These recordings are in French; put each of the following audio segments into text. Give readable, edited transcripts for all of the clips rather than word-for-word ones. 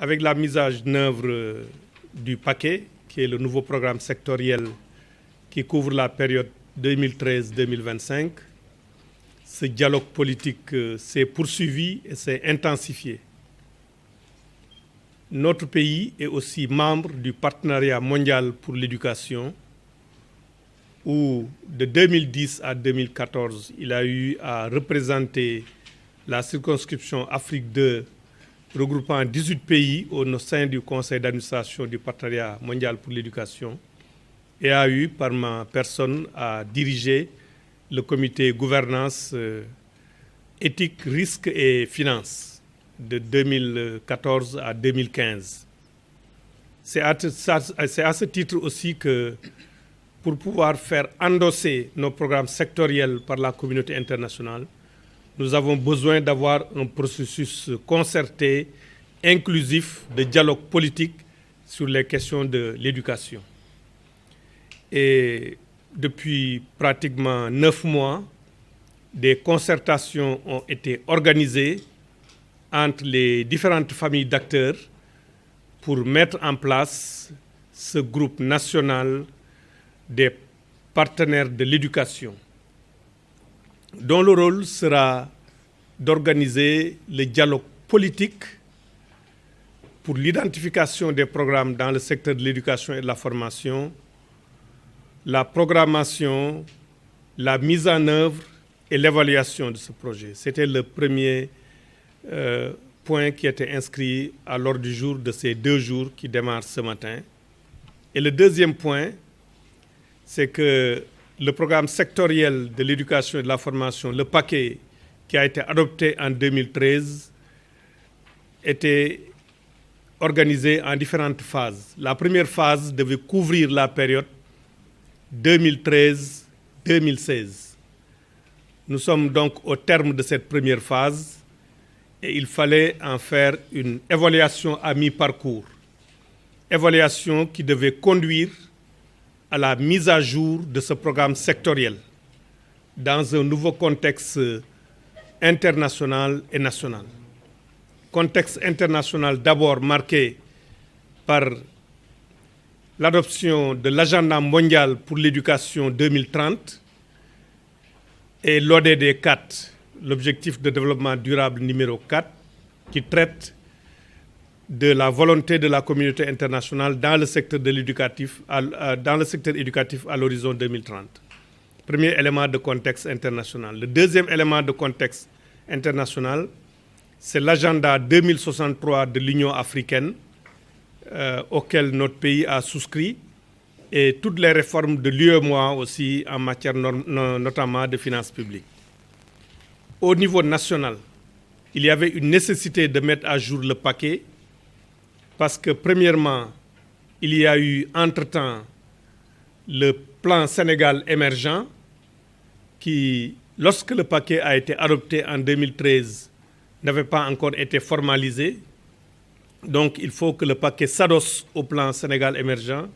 avec la mise en œuvre du paquet, qui est le nouveau programme sectoriel qui couvre la période 2013-2025, ce dialogue politique s'est poursuivi et s'est intensifié. Notre pays est aussi membre du Partenariat mondial pour l'éducation, où de 2010 à 2014, il a eu à représenter la circonscription Afrique 2, regroupant 18 pays au sein du Conseil d'administration du Partenariat mondial pour l'éducation, et a eu, par ma personne, à diriger le comité gouvernance, éthique, risque et finances de 2014 à 2015. C'est à ce titre aussi que, pour pouvoir faire endosser nos programmes sectoriels par la communauté internationale, nous avons besoin d'avoir un processus concerté, inclusif, de dialogue politique sur les questions de l'éducation. Et depuis pratiquement 9 mois, des concertations ont été organisées entre les différentes familles d'acteurs pour mettre en place ce groupe national des partenaires de l'éducation, dont le rôle sera d'organiser le dialogue politique pour l'identification des programmes dans le secteur de l'éducation et de la formation, la programmation, la mise en œuvre et l'évaluation de ce projet. C'était le premier point qui était inscrit à l'ordre du jour de ces 2 jours qui démarrent ce matin. Et le deuxième point, c'est que le programme sectoriel de l'éducation et de la formation, le paquet qui a été adopté en 2013, était organisé en différentes phases. La première phase devait couvrir la période 2013-2016. Nous sommes donc au terme de cette première phase et il fallait en faire une évaluation à mi-parcours. Évaluation qui devait conduire à la mise à jour de ce programme sectoriel dans un nouveau contexte international et national. Contexte international d'abord marqué par l'adoption de l'agenda mondial pour l'éducation 2030 et l'ODD 4, l'objectif de développement durable numéro 4, qui traite de la volonté de la communauté internationale dans le secteur de l'éducatif, dans le secteur éducatif à l'horizon 2030. Premier élément de contexte international. Le deuxième élément de contexte international, c'est l'agenda 2063 de l'Union africaine, auquel notre pays a souscrit, et toutes les réformes de l'UEMOA aussi en matière notamment de finances publiques. Au niveau national, il y avait une nécessité de mettre à jour le paquet parce que, premièrement, il y a eu entre-temps le plan Sénégal émergent qui, lorsque le paquet a été adopté en 2013, n'avait pas encore été formalisé. Donc, il faut que le paquet s'adosse au plan Sénégal émergent.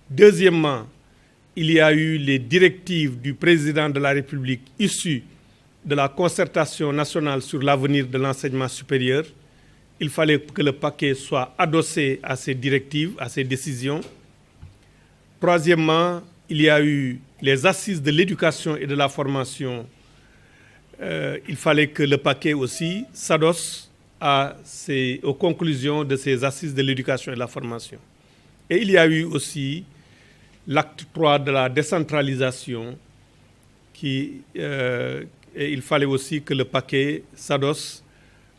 Deuxièmement, il y a eu les directives du président de la République issues de la concertation nationale sur l'avenir de l'enseignement supérieur. Il fallait que le paquet soit adossé à ces directives, à ces décisions. Troisièmement, il y a eu les assises de l'éducation et de la formation. Il fallait que le paquet aussi s'adosse aux conclusions de ces assises de l'éducation et de la formation. Et il y a eu aussi l'acte 3 de la décentralisation et il fallait aussi que le paquet s'adosse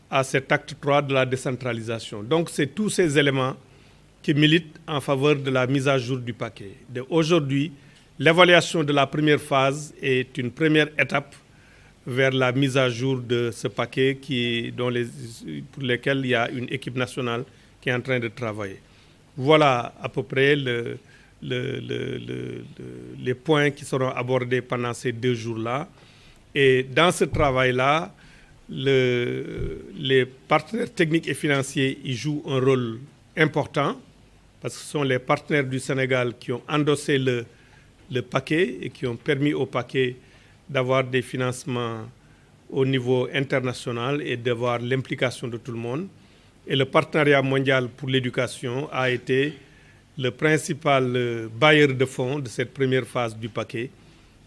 à cet acte 3 de la décentralisation. Donc, c'est tous ces éléments qui militent en faveur de la mise à jour du paquet. Aujourd'hui, l'évaluation de la première phase est une première étape vers la mise à jour de ce paquet pour lequel il y a une équipe nationale qui est en train de travailler. Voilà à peu près les points qui seront abordés pendant ces 2 jours-là. Et dans ce travail-là, les partenaires techniques et financiers y jouent un rôle important parce que ce sont les partenaires du Sénégal qui ont endossé le paquet et qui ont permis au paquet d'avoir des financements au niveau international et d'avoir l'implication de tout le monde. Et le partenariat mondial pour l'éducation a été le principal bailleur de fonds de cette première phase du paquet,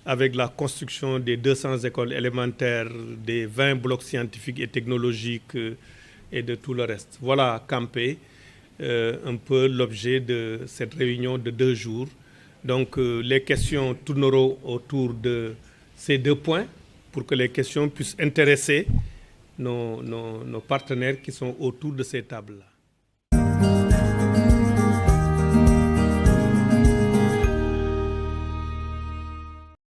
avec la construction des 200 écoles élémentaires, des 20 blocs scientifiques et technologiques et de tout le reste. Voilà campé un peu l'objet de cette réunion de 2 jours. Donc les questions tourneront autour de ces 2 points pour que les questions puissent intéresser nos partenaires qui sont autour de ces tables-là.